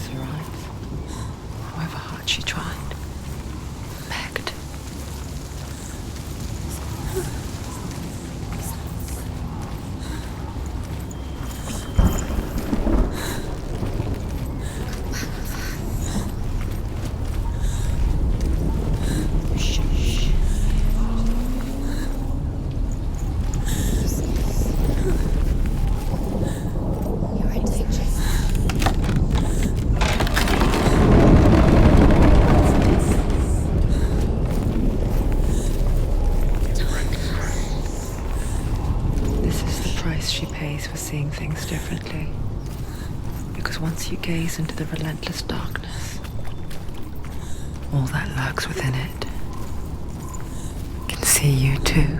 close her eyes. However hard she tried, begged. She pays for seeing things differently. Because once you gaze into the relentless darkness, all that lurks within it can see you too.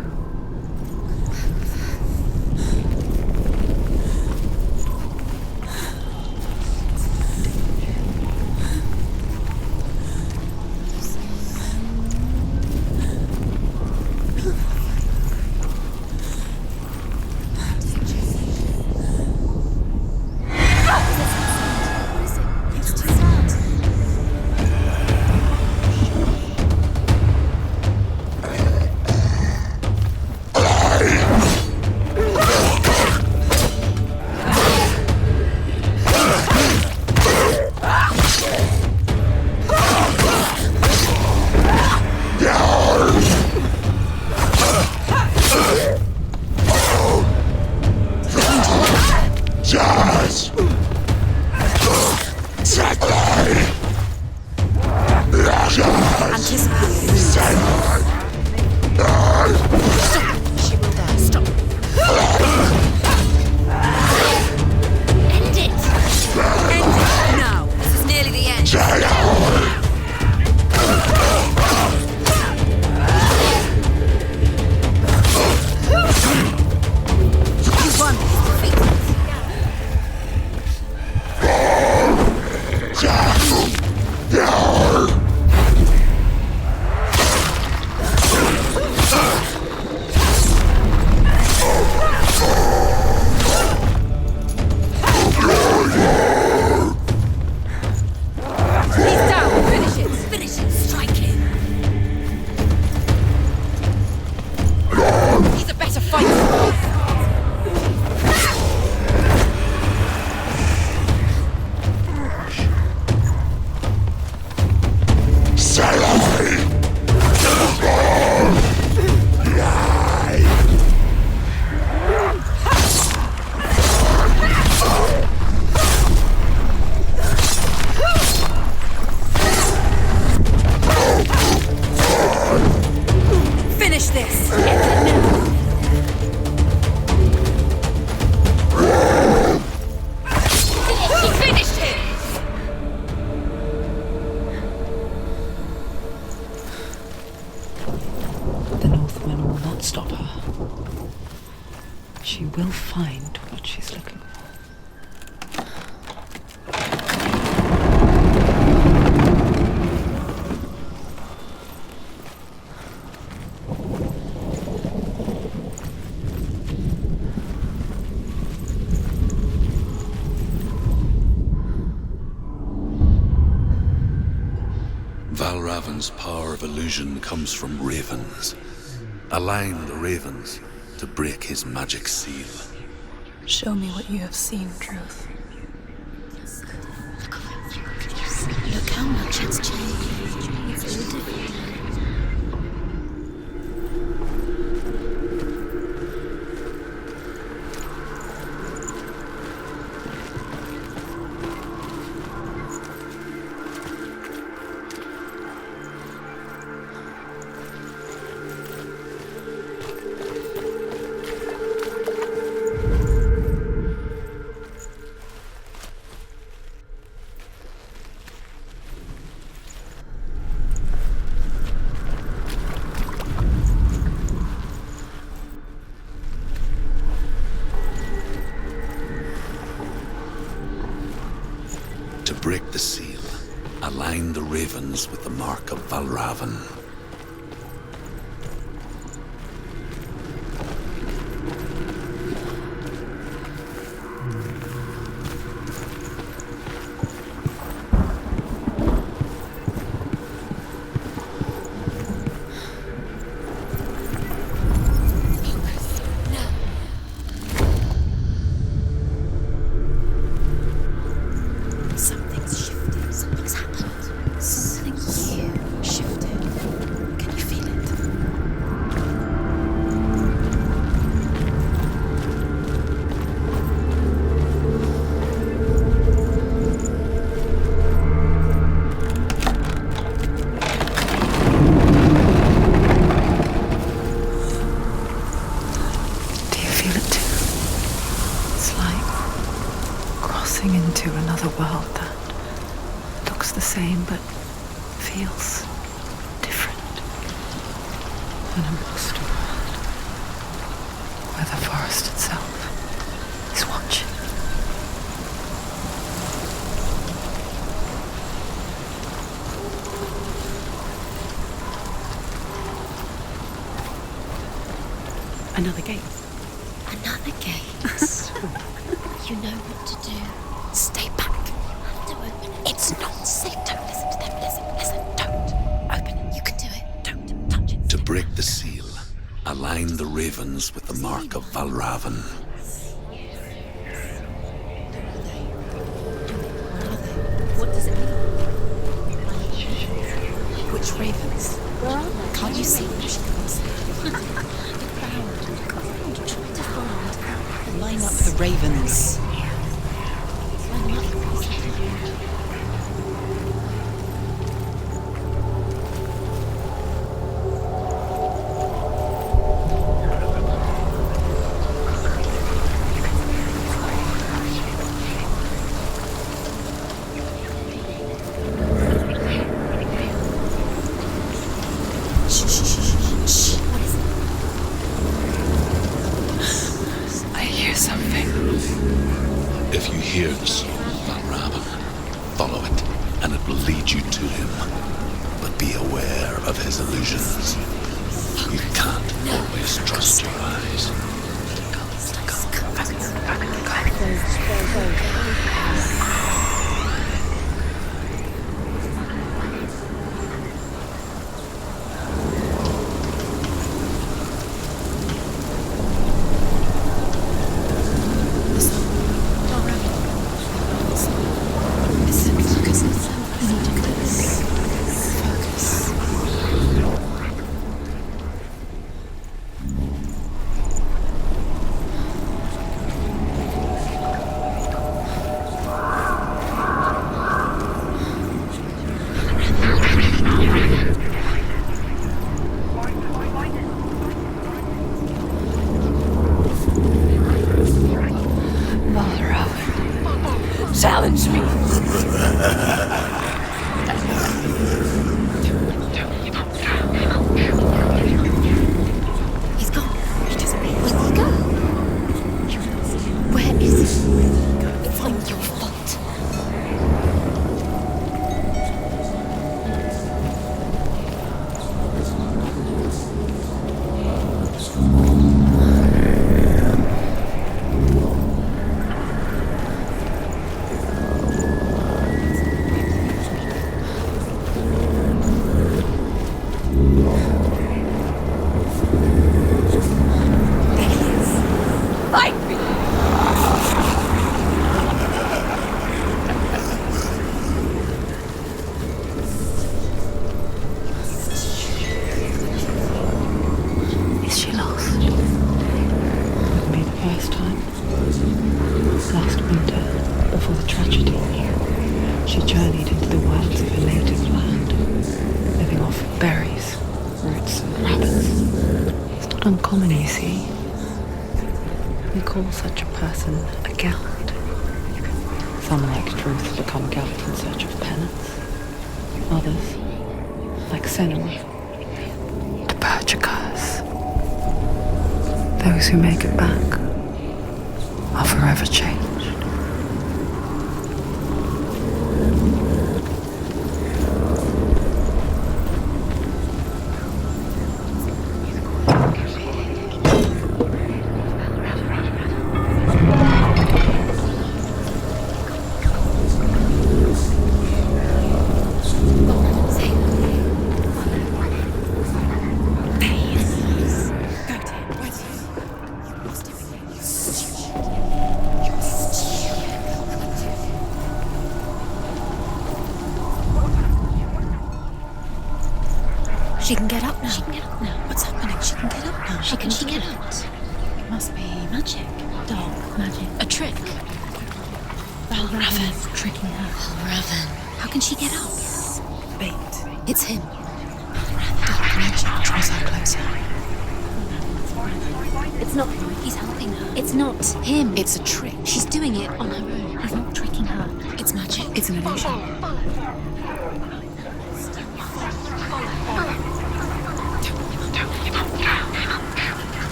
Stop her. She will find what she's looking for. Valravn's power of illusion comes from ravens. Align the ravens to break his magic seal. Show me what you have seen, Truth. Look how much it's changed. It's so different. To break the seal, align the ravens with the mark of Valravn. crossing into another world that looks the same but feels different. An imposter world where the forest itself is watching. Another gate. Another gate. You know what to do. Stay back. Have to open it. It's not safe. Don't listen to them. Listen. Don't. Open it. You can do it. Don't touch it. To break the seal, align the ravens with the mark of Valravan. What does it mean? Which ravens? Where are they? Can't you see them? She can't see them. Try to find. Line up the ravens. Line them up. If you hear the song of Valravan, follow it, and it will lead you to him. But be aware of his illusions. You can't always trust your eyes. Challenge me. He's gone. He disappeared. Where did he go? Where is he? It's all your fault. Is she lost? Wouldn't be the first time. Last winter, before the tragedy, she journeyed into the wilds of her native land, living off berries, roots, and rabbits. It's not uncommon, you see. We call such a person a Gelt. Some, like Truth, become Gelt in search of penance. Others, like Senua, to purge a curse. Those who make it back are forever changed. She can get up now. She can get up now. What's happening? She can get up now. She can get out. It must be magic. Dark magic. A trick. Valravan's tricking her. Valravan. How can she get up? Bait. It's him. Dark magic draws her closer. It's not him. He's helping her. It's not him. It's a trick. She's doing it on her own. He's not tricking It's an illusion.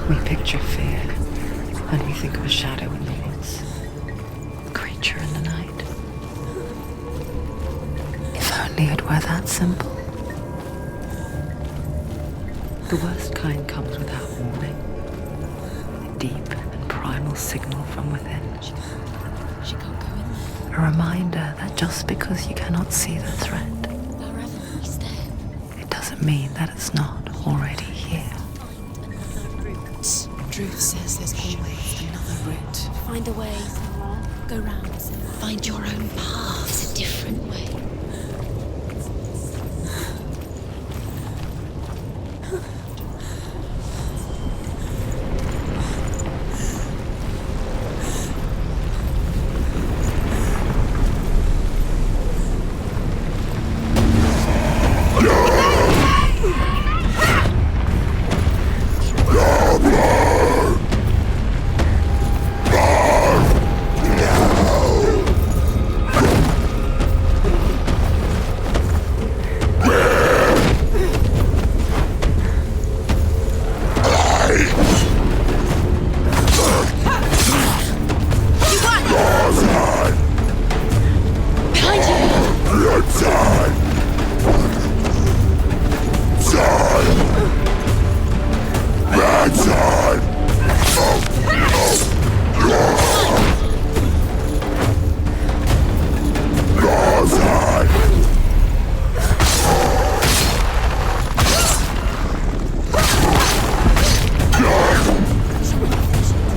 We picture fear, and we think of a shadow in the woods, a creature in the night. If only it were that simple. The worst kind comes without warning, a deep and primal signal from within. She can't go in there. A reminder that just because you cannot see the threat, Wherever we stand, it doesn't mean that it's not already here. find another route. Truth says there's always another route. Find a way. Go round. Find your own path. It's a different way.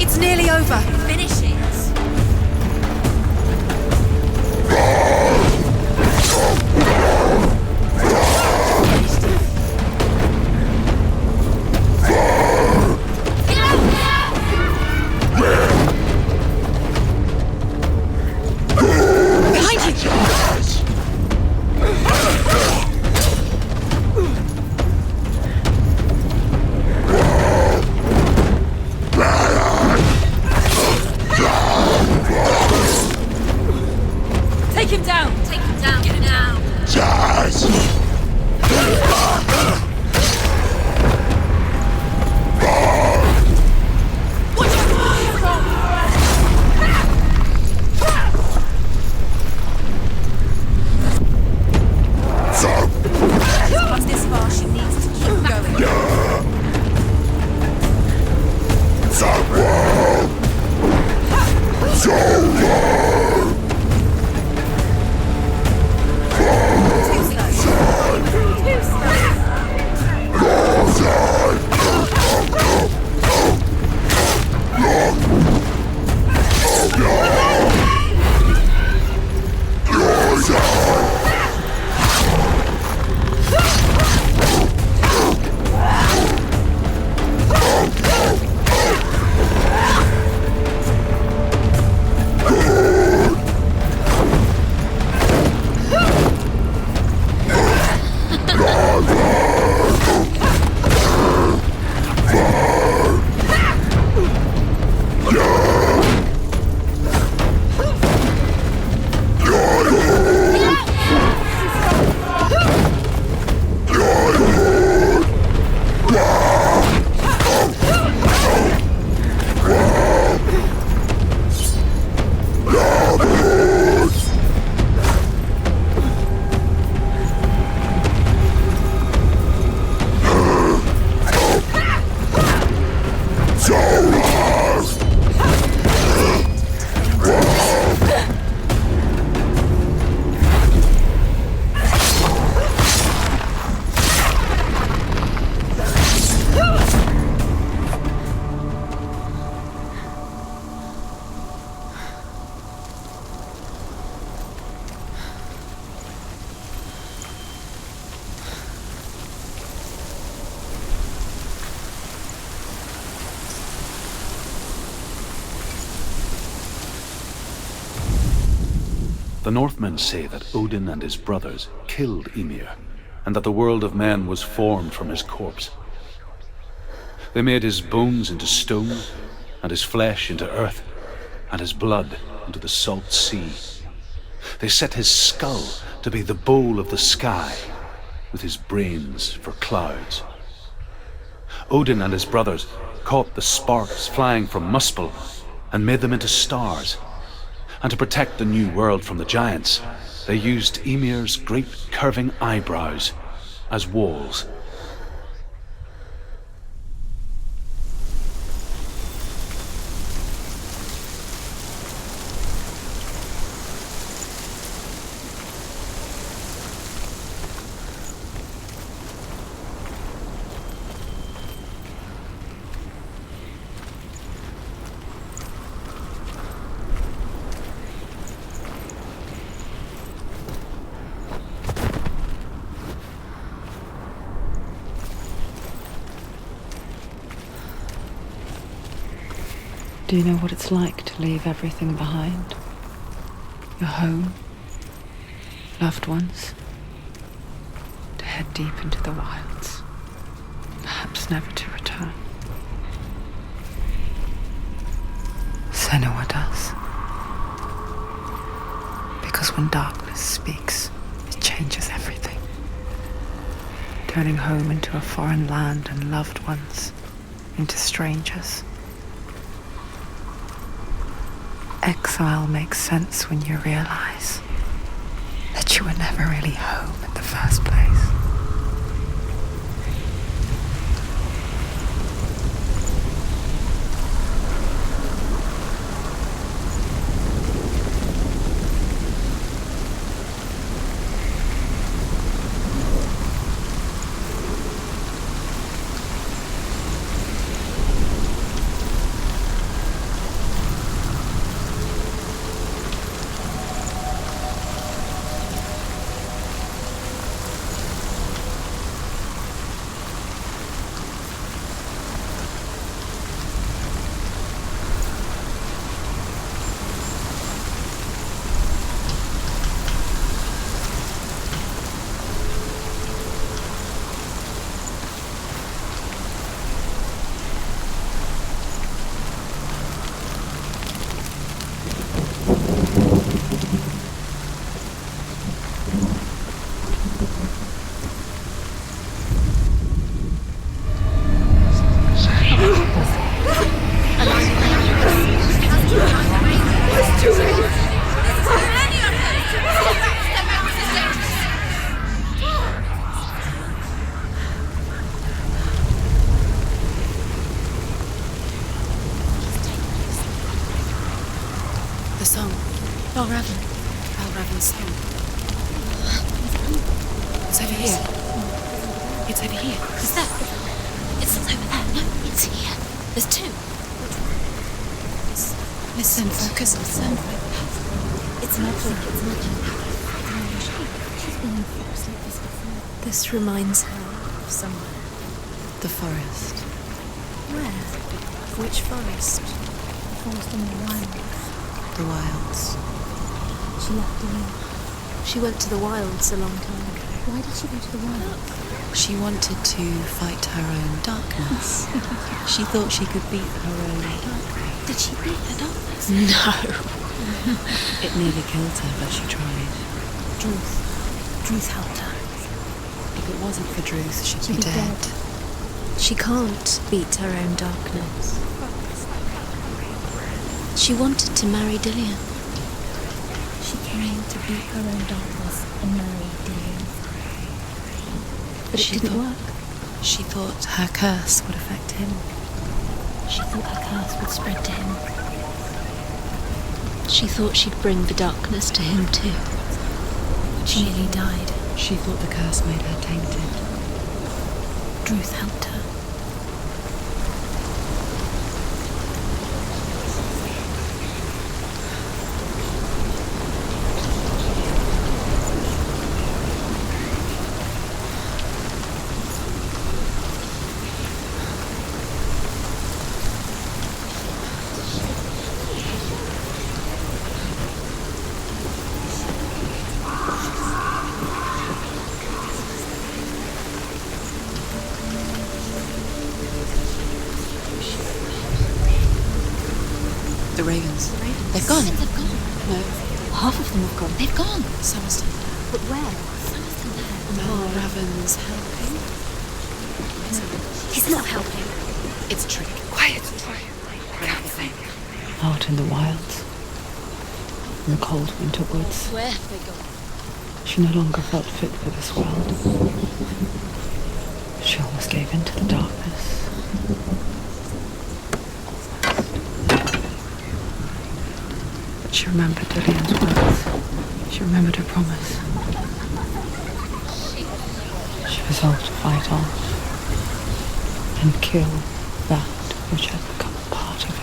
It's nearly over. Finish it. Behind you! The Northmen say that Odin and his brothers killed Ymir, and that the world of men was formed from his corpse. They made his bones into stone, and his flesh into earth, and his blood into the salt sea. They set his skull to be the bowl of the sky, with his brains for clouds. Odin and his brothers caught the sparks flying from Muspel and made them into stars. And to protect the new world from the giants, they used Ymir's great curving eyebrows as walls. Do you know what it's like to leave everything behind? Your home, loved ones, to head deep into the wilds, perhaps never to return. Senua does. Because when darkness speaks, it changes everything, turning home into a foreign land and loved ones into strangers. Exile makes sense when you realize that you were never really home in the first place. The song. Valravan's song. It's over here. It's over here. Is that? It's over there. No, it's here. There's two. Listen, focus, listen. It's magic. It's magic. She's been in forests like this before. This reminds her of somewhere. The forest. Where? Which forest? The forest in the wilds. The wilds. She left alone. She went to the wilds a long time ago. Why did she go to the wilds? She wanted to fight her own darkness. She thought she could beat her own darkness. Did she beat her darkness? No. It nearly killed her, but she tried. Druth helped her. If it wasn't for Druth, she'd be dead. She can't beat her own darkness. She wanted to marry Dillian. She came to beat her own darkness and marry Dillian. But it didn't work. She thought her curse would affect him. She thought her curse would spread to him. She thought she'd bring the darkness to him too. She nearly died. She thought the curse made her tainted. Druth helped her. The ravens. The ravens. They've gone. They've gone. No. Half of them have gone. They've gone. Some are still there. But where? Some are still there. No, Raven's helping. He's not helping. It's a trick. Quiet. Out in the wilds, in the cold winter woods, Where have they gone? she no longer felt fit for this world. She almost gave in to the darkness. But she remembered Lillian's words. She remembered her promise. She resolved to fight on and kill that which had become a part of her.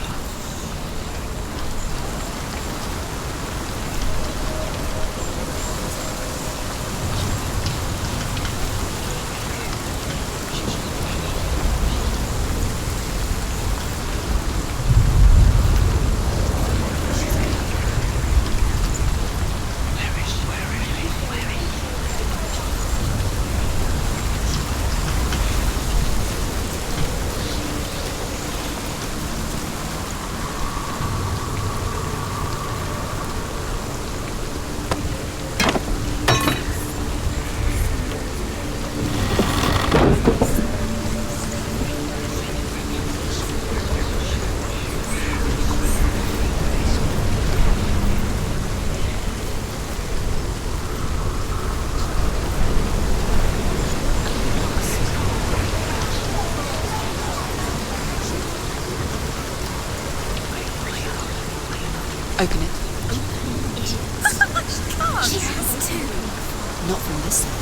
Open it. She has to. Not from this side.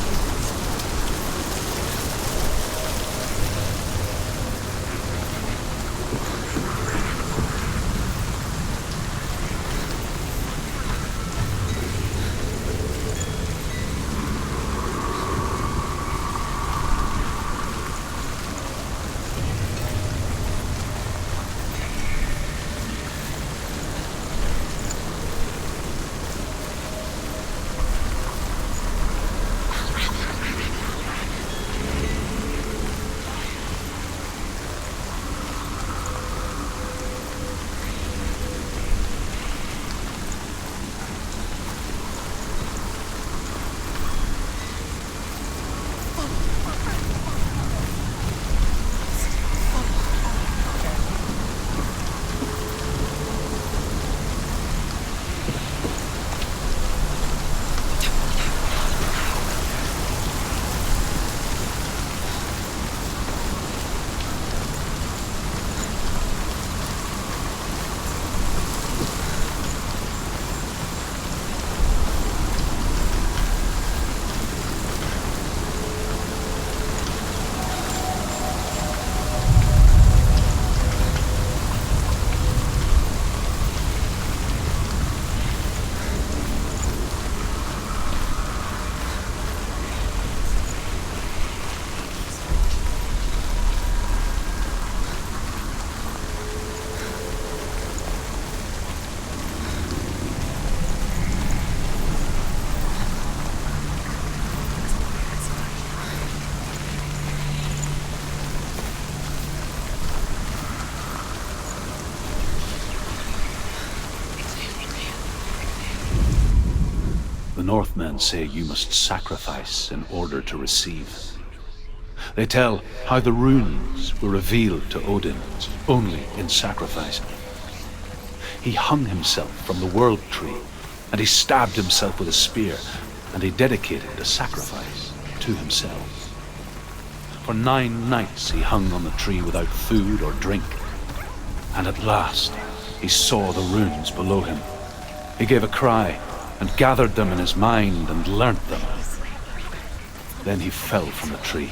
The Northmen say you must sacrifice in order to receive. They tell how the runes were revealed to Odin only in sacrifice. He hung himself from the world tree, and he stabbed himself with a spear, and he dedicated a sacrifice to himself. For 9 nights he hung on the tree without food or drink, and at last he saw the runes below him. He gave a cry, and gathered them in his mind and learnt them. Then he fell from the tree.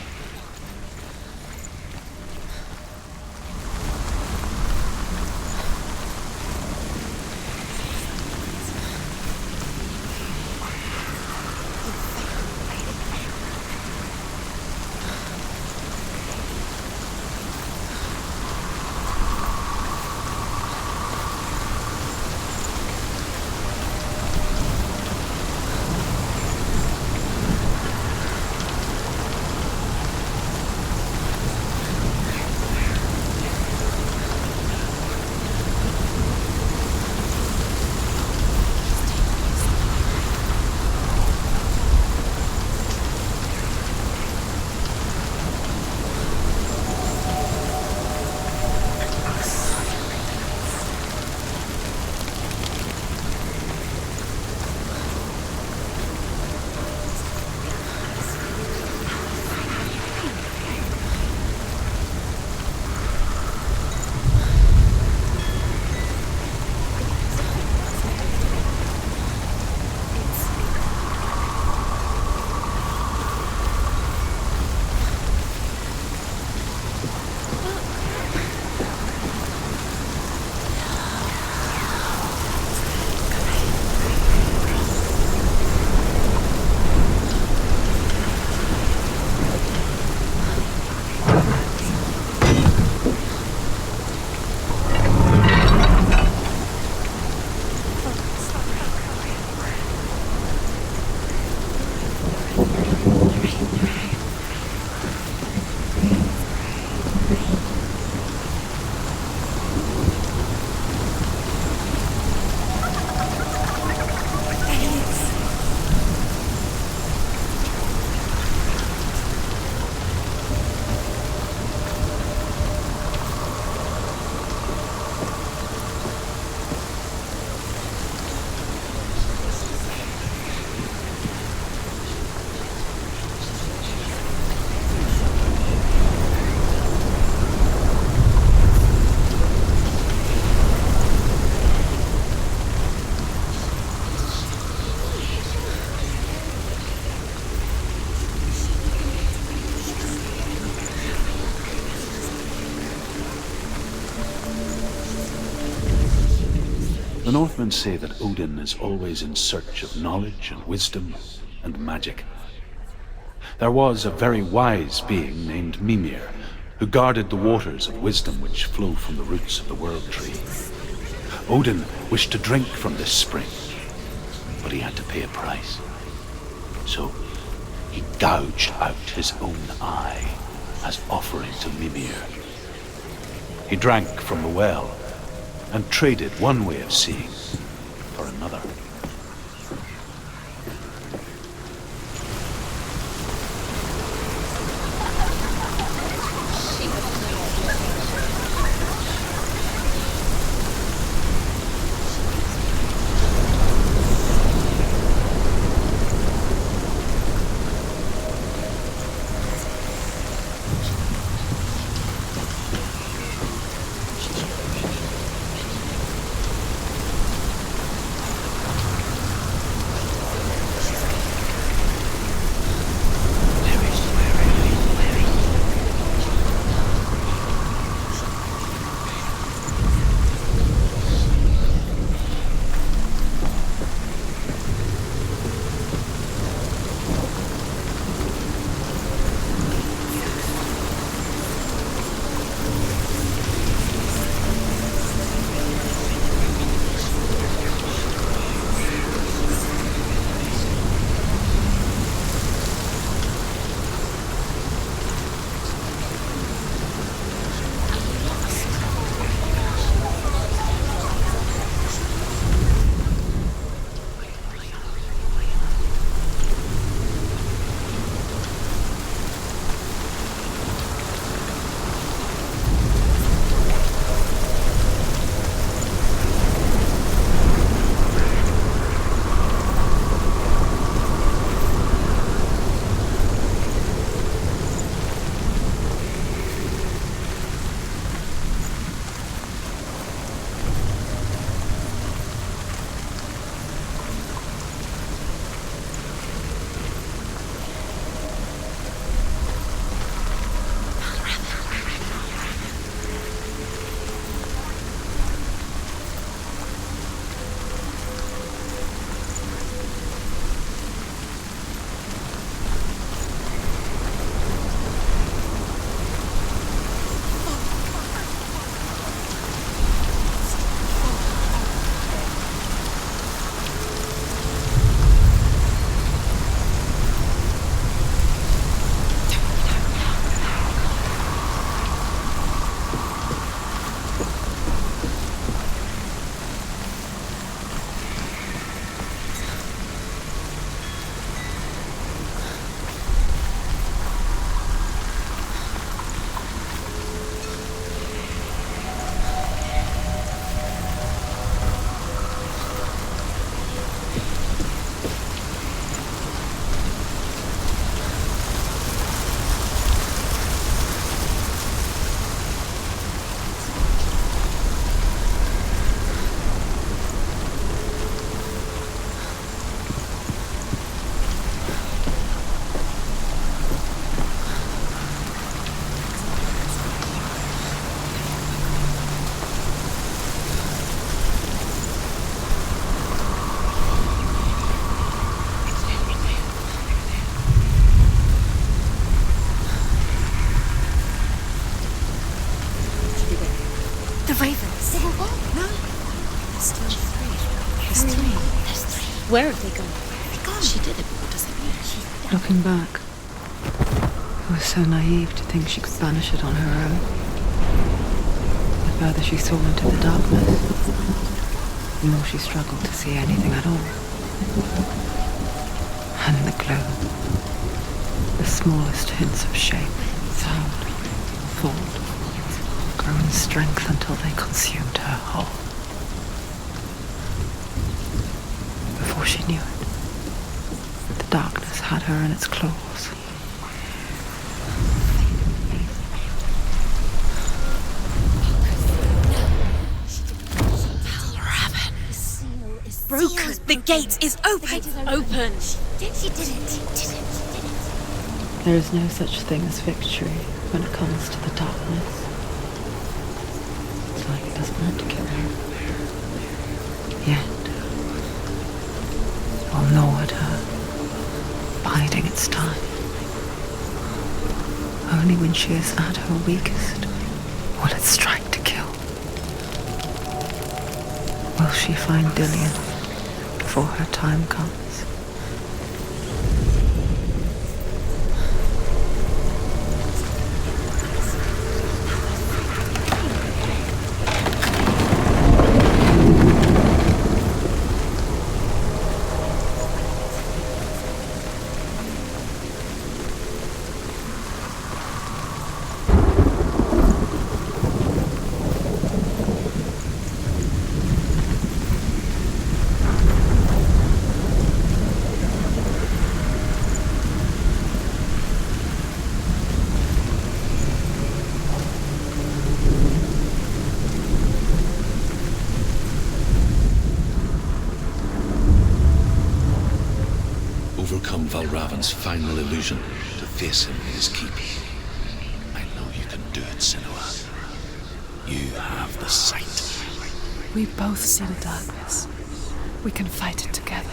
The Northmen say that Odin is always in search of knowledge and wisdom and magic. There was a very wise being named Mimir, who guarded the waters of wisdom which flow from the roots of the World Tree. Odin wished to drink from this spring, but he had to pay a price. So he gouged out his own eye as offering to Mimir. He drank from the well and traded one way of seeing for another. Ravens. They were what? No. There's still three. There's three. There's three. Where have they gone? They're gone. She did it, but what does it mean? She's done. Looking back, I was so naive to think she could banish it on her own. The further she saw into the darkness, the more she struggled to see anything at all. And in the glow, the smallest hints of shape, sound, thought, grew in strength until they consumed her whole. Before she knew it, the darkness had her in its claws. Broken. The gate is open. Open. She did it. There is no such thing as victory when it comes to the darkness. It's like it doesn't want to kill her. when she is at her weakest, will it strike to kill? Will she find Dillian before her time comes? Overcome Valravan's final illusion to face him in his keep. I know you can do it, Senua. You have the sight. We both see the darkness. We can fight it together.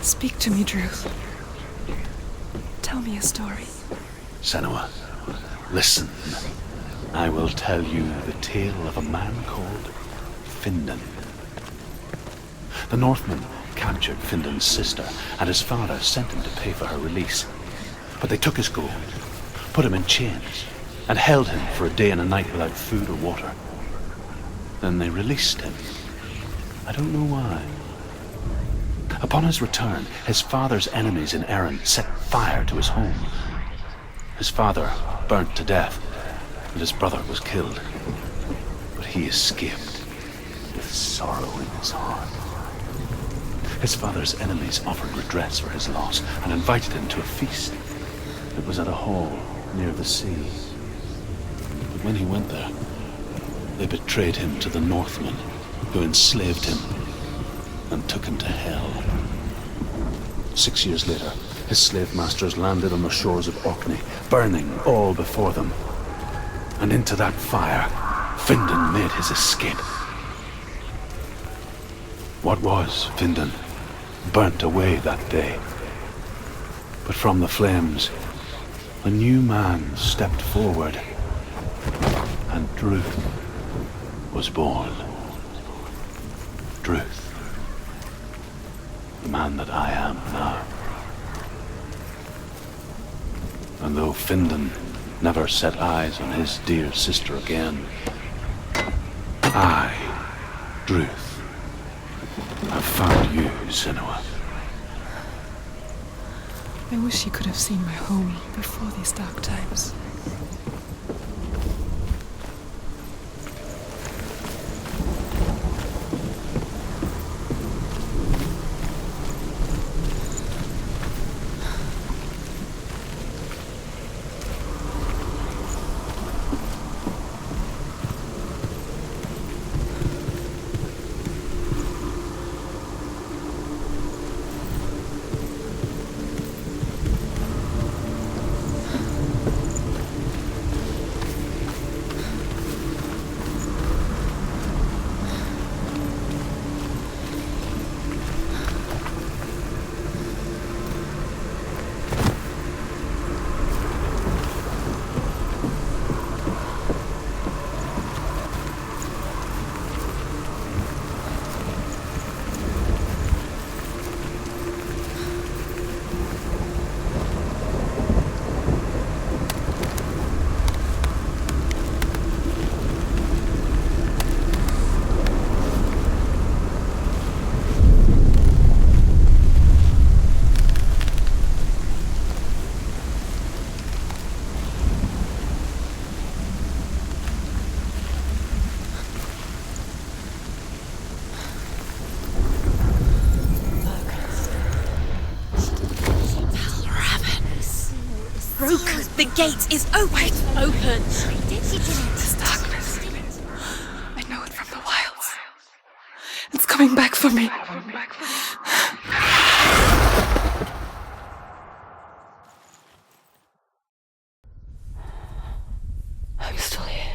Speak to me, Druth. Tell me a story. Senua, listen. I will tell you the tale of a man called Findan. The Northmen captured Findan's sister, and his father sent him to pay for her release. But they took his gold, put him in chains, and held him for a day and a night without food or water. Then they released him. I don't know why. Upon his return, his father's enemies in Erin set fire to his home. His father burnt to death, and his brother was killed. But he escaped with sorrow in his heart. His father's enemies offered redress for his loss and invited him to a feast. It was at a hall near the sea. But when he went there, they betrayed him to the Northmen, who enslaved him and took him to hell. 6 years later, his slave masters landed on the shores of Orkney, burning all before them. And into that fire, Findan made his escape. What was Findan burnt away that day. But from the flames, a new man stepped forward, and Druth was born. Druth. The man that I am now. And though Findan never set eyes on his dear sister again, I, Druth, have found you, Senua. I wish you could have seen my home before these dark times. The gate is open. Open. This darkness. I know it from the wilds. It's coming back for me. I'm still here.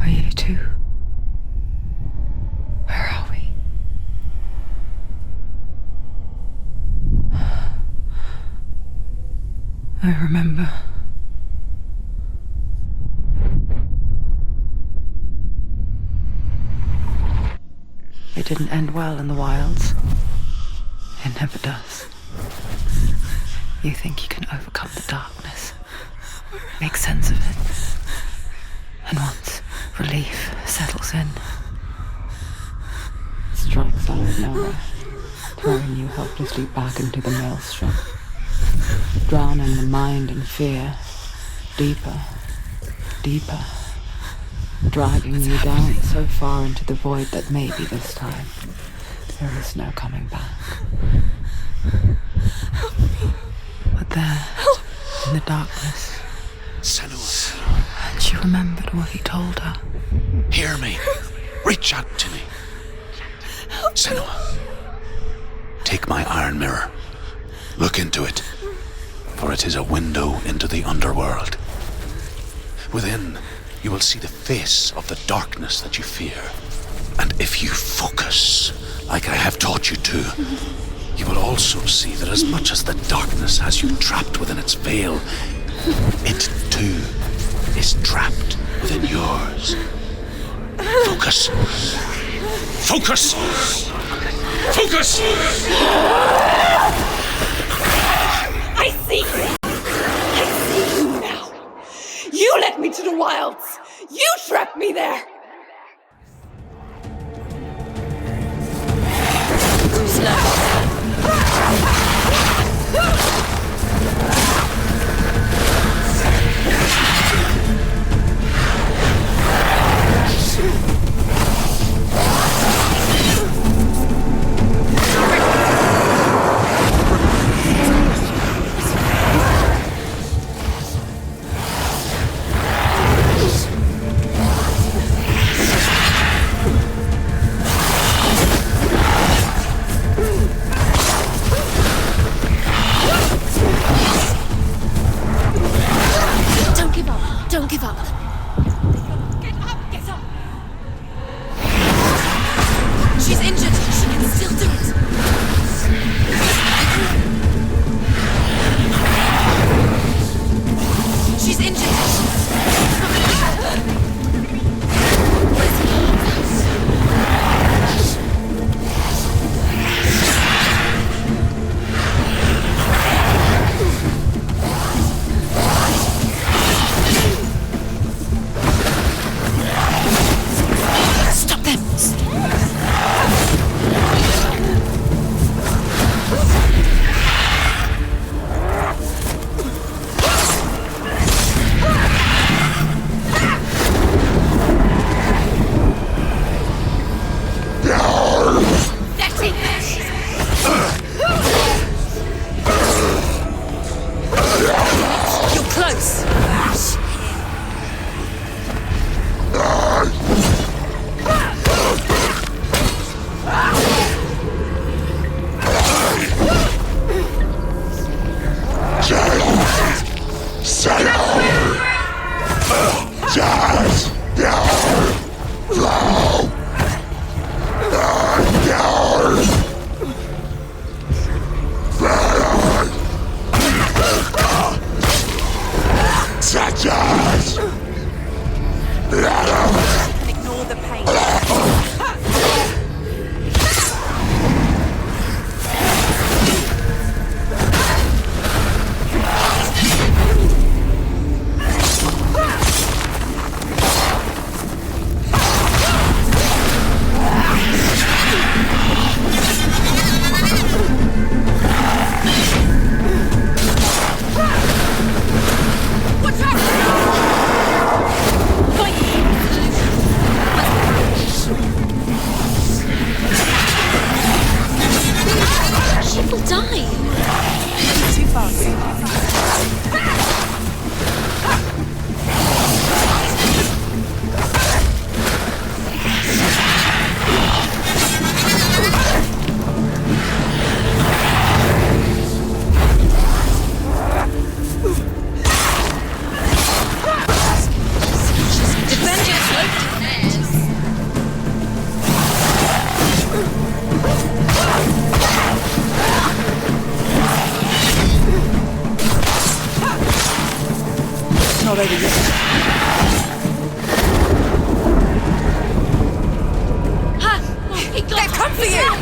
Are you too? Where are we? I remember. It didn't end well in the wilds. It never does. You think you can overcome the darkness, make sense of it, and once relief settles in, it strikes out of nowhere, throwing you helplessly back into the maelstrom, drowning the mind in fear, deeper, deeper, dragging you down so far into the void that maybe this time there is no coming back. But there, in the darkness, Senua, and she remembered what he told her. hear me. Reach out to me. Senua, take my iron mirror. Look into it, for it is a window into the underworld. Within, you will see the face of the darkness that you fear. And if you focus, like I have taught you to, you will also see that as much as the darkness has you trapped within its veil, it too is trapped within yours. Focus. Focus! Focus! I see you! I see you now! You led me to the wilds! You trapped me there! not over yet. They've come for you!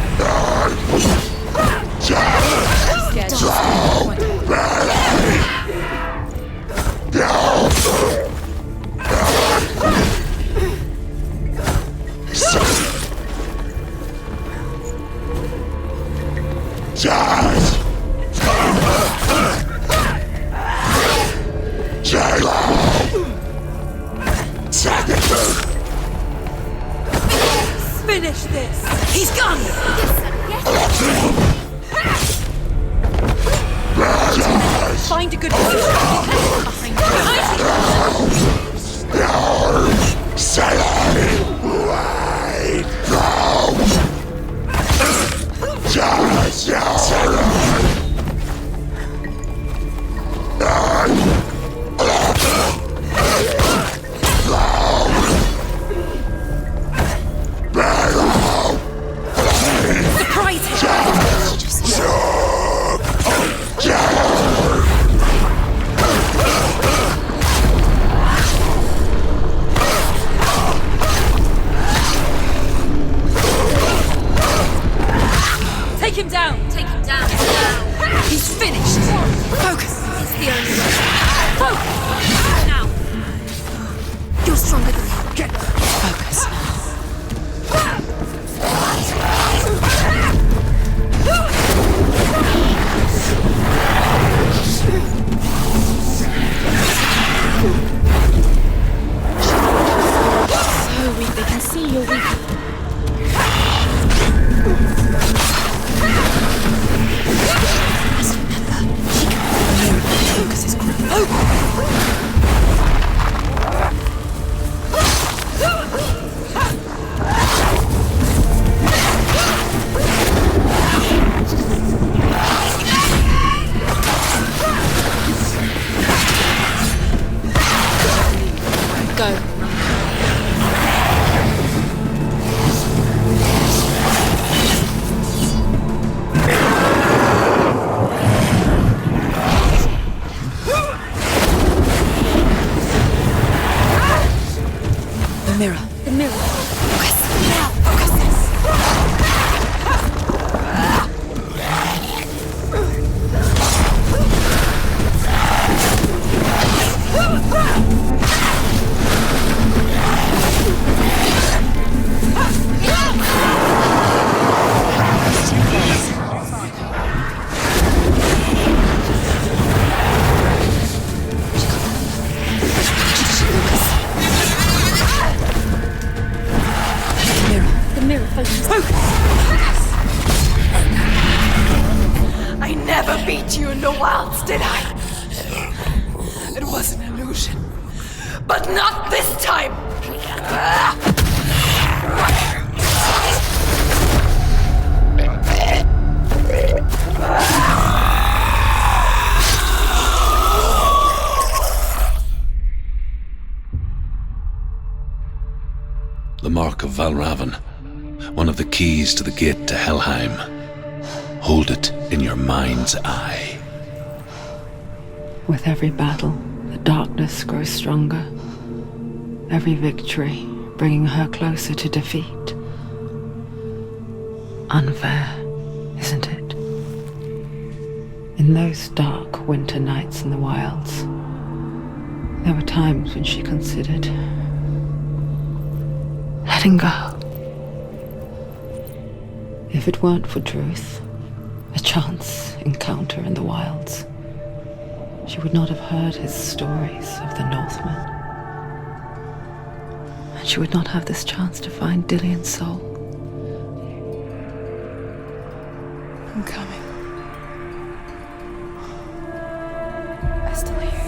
Finish this! He's gone! Find a good position. Surprise him! Take him down! Take him down now. He's finished! Focus! It's the only way. Focus! Now. You're stronger than him. Get focus. So weak, they can see you're weak. Just remember, she can Focus is growing. Go. The mirror. The mirror. The mirror, focus. I never beat you in the wilds, did I? It was an illusion. But not this time! The Mark of Valravan, one of the keys to the gate to Helheim. Hold it in your mind's eye. With every battle, the darkness grows stronger. Every victory bringing her closer to defeat. Unfair, isn't it? In those dark winter nights in the wilds, there were times when she considered letting go. If it weren't for Druth, a chance encounter in the wilds, she would not have heard his stories of the Northmen. And she would not have this chance to find Dillion's soul. I'm coming. I still hear you.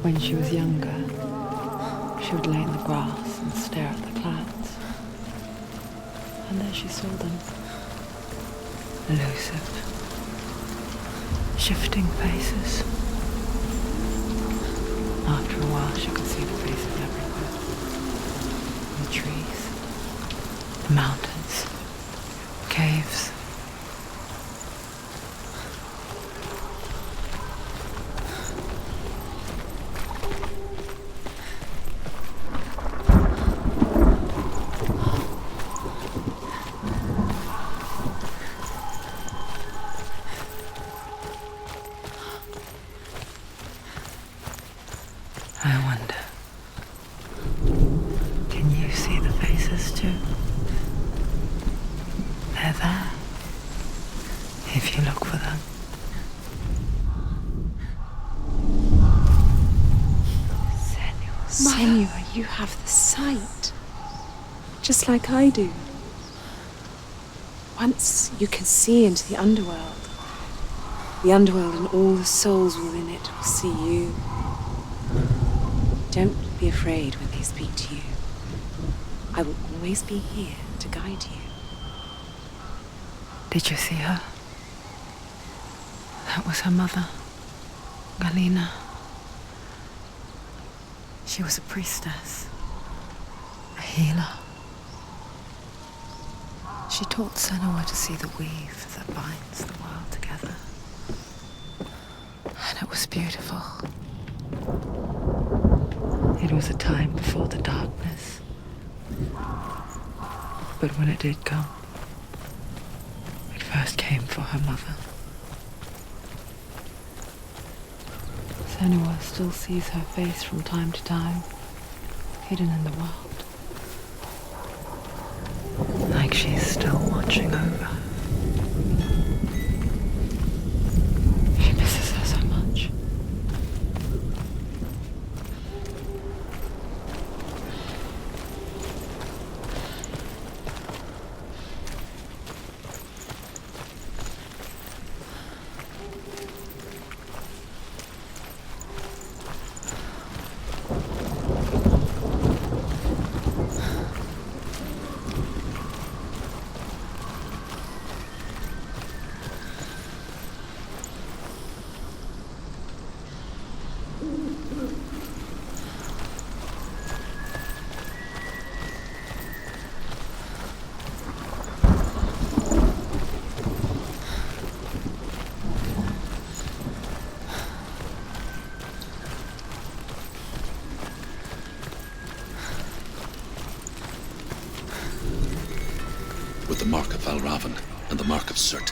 When she was younger, she would lay in the grass and stare at the clouds. And there she saw them. Elusive, shifting faces. After a while, she could see the faces everywhere. The trees, the mountains, caves. I wonder, can you see the faces too? They're there, if you look for them. Senua, you have the sight. Just like I do. Once you can see into the underworld and all the souls within it will see you. Don't be afraid when they speak to you. I will always be here to guide you. Did you see her? That was her mother, Galina. She was a priestess, a healer. She taught Senua to see the weave that binds the world together. And it was beautiful. It was a time before the darkness. But when it did come, it first came for her mother. Senua still sees her face from time to time, hidden in the world. Like she's still watching over her. She misses her so much. With the mark of Valravan and the mark of Surt,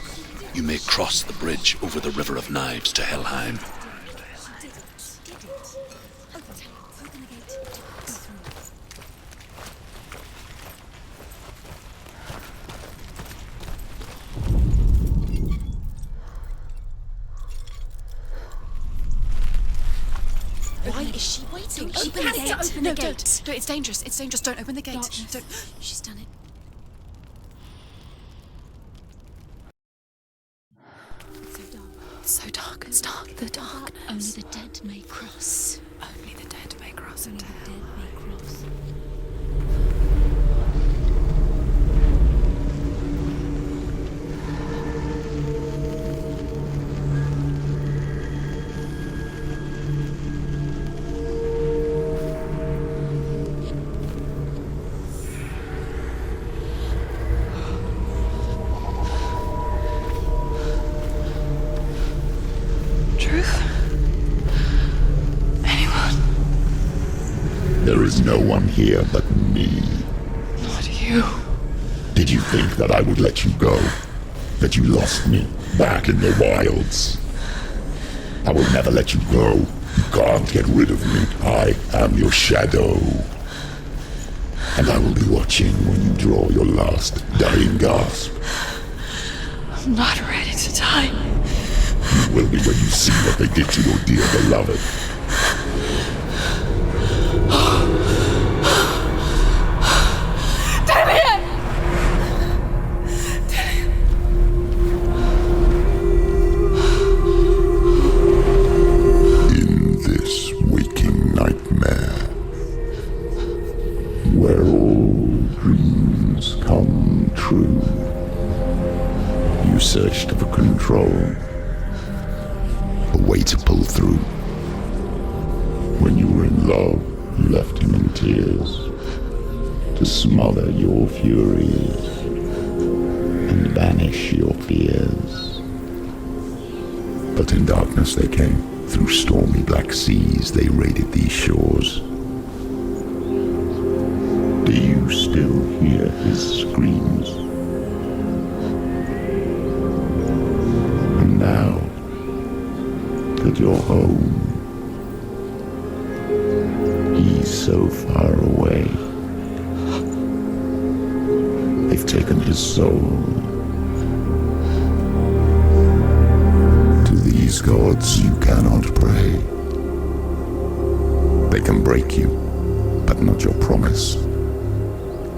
you may cross the bridge over the River of Knives to Helheim. Why is she waiting? She Open has the to gate. open No, the gate. don't. No, it's dangerous. It's dangerous. Don't open the gate. Don't. She's done it. It's so dark. It's dark. The darkness. Only the dead may cross. Only the dead may cross Only into the hell. dead may cross. Truth? Anyone? There is no one here but me. Not you. Did you think that I would let you go? That you lost me back in the wilds? I will never let you go. You can't get rid of me. I am your shadow. And I will be watching when you draw your last dying gasp. I'm not ready to die. You will be when you see what they did to your dear beloved. In this waking searched for control, a way to pull through. When you were in love, you left him in tears to smother your furies and banish your fears. But in darkness they came, through stormy black seas they raided these shores. Do you still hear his screams? And now that you're home, he's so far away. They've taken his soul. To these gods you cannot pray. They can break you, but not your promise.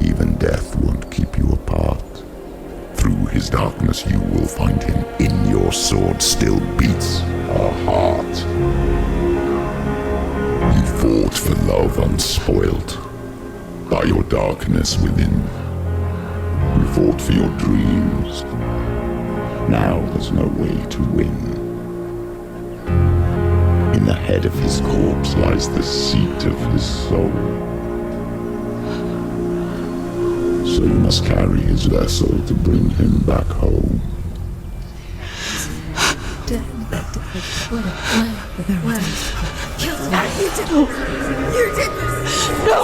Even death won't keep you apart. Through his darkness you will find him. In your sword still beats a heart. You fought for love unspoilt by your darkness within. You fought for your dreams. Now there's no way to win. In the head of his corpse lies the seat of his soul. So you must carry his vessel to bring him back home. You did this! No!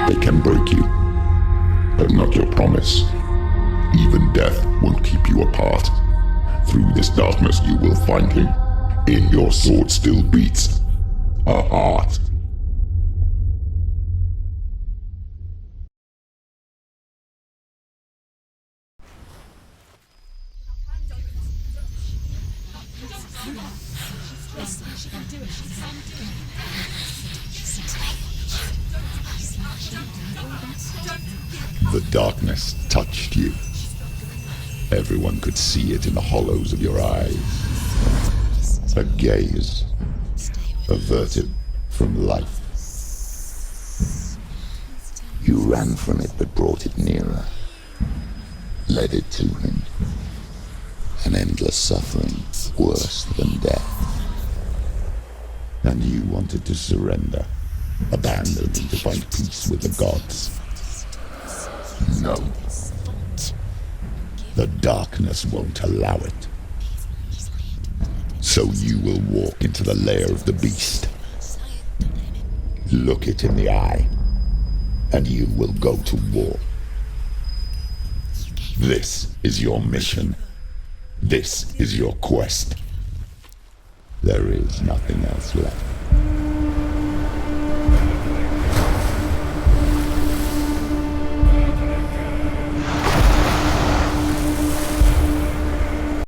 They can break you, but not your promise. Even death won't keep you apart. Through this darkness you will find him. In your sword still beats a heart. The darkness touched you. Everyone could see it in the hollows of your eyes. A gaze averted from life. You ran from it but brought it nearer, led it to him. An endless suffering worse than death. And you wanted to surrender, abandon and to find peace with the gods. No. The darkness won't allow it. So you will walk into the lair of the beast. Look it in the eye, and you will go to war. This is your mission. This is your quest. There is nothing else left.